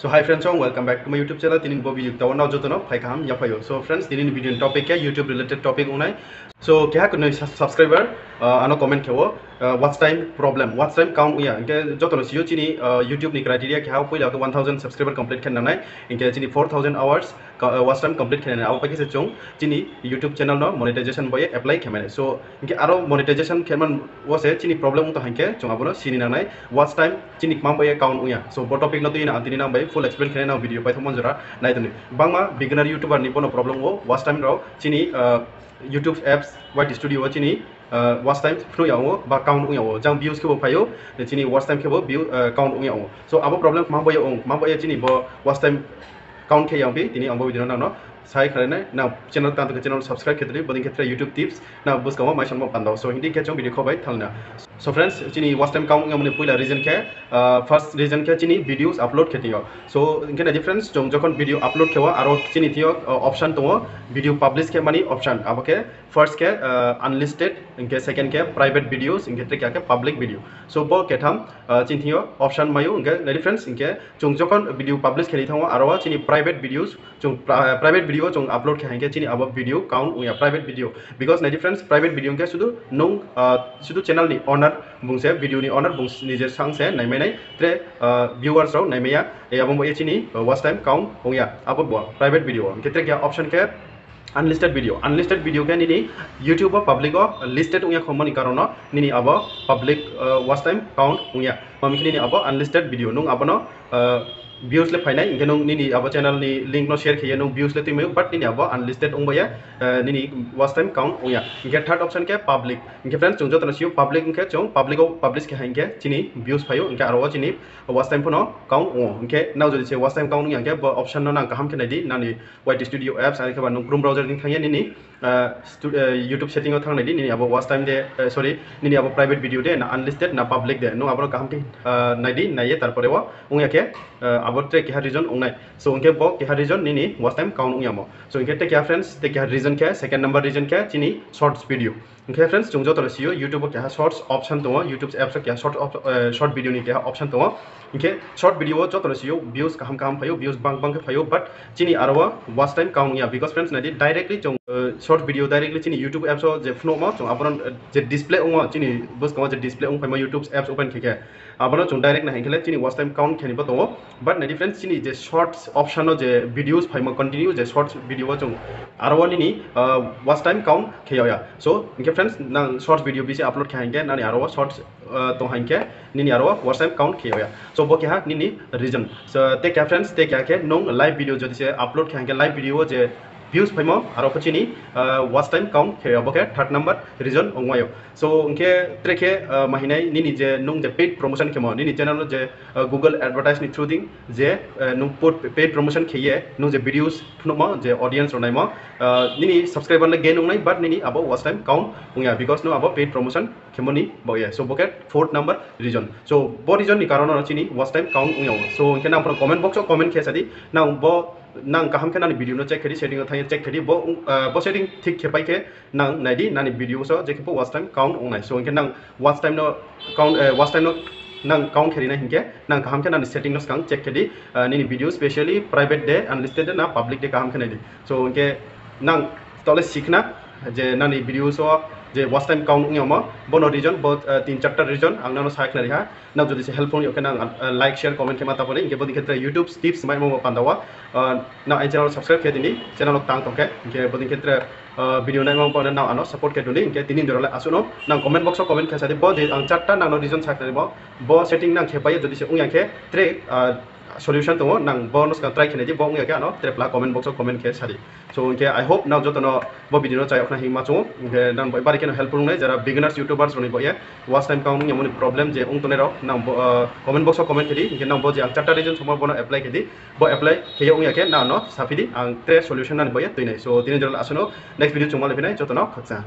So hi friends, welcome back to my YouTube channel. Tinin bo video tawa now jotono phai kham ya phayo. So friends, tinin video topic ke YouTube related topic unai. So kya kunai subscriber ano comment khewo watch time problem, watch time count uya. Inke jotono siyo chini YouTube ni criteria kya poi la 1000 subscriber complete khen nanai. Inke chini 4000 hours watch time complete khen nanai. Aw paki se chong chini YouTube channel no monetization boy apply khemane. So inke aro monetization kheman wase chini problem to hanke chong abono sini nanai watch time chini mam boy count uya. So bo topic no to ina antini nang bai full explain kene na video pai thomon jora nai tuni bangma beginner YouTuber ni bono problem wo watch time ro chini YouTube apps white studio chini watch time flu yawo ba count yawo jang views ke bo phayo chini watch time ke bo view count yawo so abo problem ma boy chini bo watch time count ke yawo bi tini ambo video na no sai khare na channel tan to channel subscribe khetri bodin khetra YouTube tips na bus kama mai sanmo pandao so hindi ke chong video khobai thalna so friends chini watch time count ngamne puila reason ke first reason ke chini videos upload khetiyo so inke na difference jong jokon video upload khewa aro chini thiyo option to video publish ke mani option abake first ke unlisted inke second ke private videos inke tre ke public video so bo ketham chin thiyo option mayu inke na difference inke jong jokon video publish kheli thawa aro chini private videos jong private video jong upload ke hanke chini abo video count uya private video because na difference private video ke sudu nong sudu channel ni owner bungse video ni owner bungs nije sangse naimai nai tre viewers ro naimaya e abo mo chini watch time count uya abo bo private video ke tre ke option ke unlisted video ke nini YouTube public listed uya khomani karono nini abo public watch time count uya mamikini ni abo unlisted video nung abono views le phainai inke nong nini abo channel ni link no share khiye nong views le timeu but nini abo unlisted ongboya nini watch time count oya inke third option ke public inke friends chungjo tano siu public inke chong public o publish ke hange chini views phayo inke aro chini watch time phono count o inke now jodi se watch time count ngi inke option no nang kaham ke nadi nani white studio apps ani ke ba nong chrome browser din thangye nini YouTube setting o thangnai di nini abo watch time de sorry nini abo private video de na unlisted na public de no abo kaham ke nadi naiye tarpore o ongya ke abotre ke reason ongnai so unke bo ke reason nini watch time count ongyamo so unke te kya friends te kya reason ke second number reason ke chini shorts video unke friends chungjo tor siyo YouTube ke shorts option to YouTube apps ke short video ni ke option to unke short video jo tor siyo views kaham phayo views bang ke phayo but chini arwa watch time count ya because friends nadi directly chong short video directly chini YouTube apps je phno ma chong abron je display ong chini bus ko je display ong phai ma YouTube apps open ke abron chong direct na hengele chini watch time count kheni ba to but na difference chini je shorts option o je videos phai ma continue je shorts video chong arwani ni watch time count khaya so inke friends nang shorts video bisi upload khaenge nani arwa shorts to hanke nini arwa watch time count khaya so bo ke ha nini reason so te kya friends te kya ke nong live video jodi se upload khaenge live video je views phaimo aro pachini watch time count khaya bo ke third number reason ongwayo so unke treke mahinai nini je nong je paid promotion kemo nini channel je Google advertise ni through ding je nong put paid promotion khiye nong je videos phno je audience ronai ma nini subscriber le gain ongnai but nini abo watch time count ongya because no abo paid promotion khemoni bo ye so bo ke fourth number reason so bo reason ni karono chini watch time count ongya so unke na comment box o comment khesadi na bo nang kaham ke nani video no check khedi setting thai check khedi bo setting thik khepai ke nang naidi nani video so je ke watch time count ongnai so inke nang watch time no count watch time no nang count kheri na hinke nang kaham ke nani setting no skang check khedi nini video specially private de unlisted na public de kaham ke nadi so inke nang tole sikhna je nani video so je watch time count ongma bono reason bo tin chapter reason ang nano sai khna ha na jodi se helpful yoke nang like share comment ke mata pore inke bodi khetra YouTube tips mai mo pandawa na ai channel subscribe ke dini channel tang toke inke bodi khetra video nai mo pore na ano support ke duni inke tinin jorala asuno nang comment box o comment ke sadi bo je ang chatta nang no reason sai khna bo setting nang khepai jodi se ongya ke tre solution to nang bonus ka try khene di bong ya no trepla comment box o comment ke sari so inke I hope now jotono bo video no chai okna hima chu inke nang boi bari ken helpful nai jara beginners YouTubers roni bo ye watch time count ngi moni problem je ong tone ro nang comment box o comment ke di inke nang bo je ang chatta reason somo bono apply ke di bo apply ke ong ya ke na no safidi ang tre solution nan bo ye toinai so dine jara asuno next video chungma le binai jotono khaksa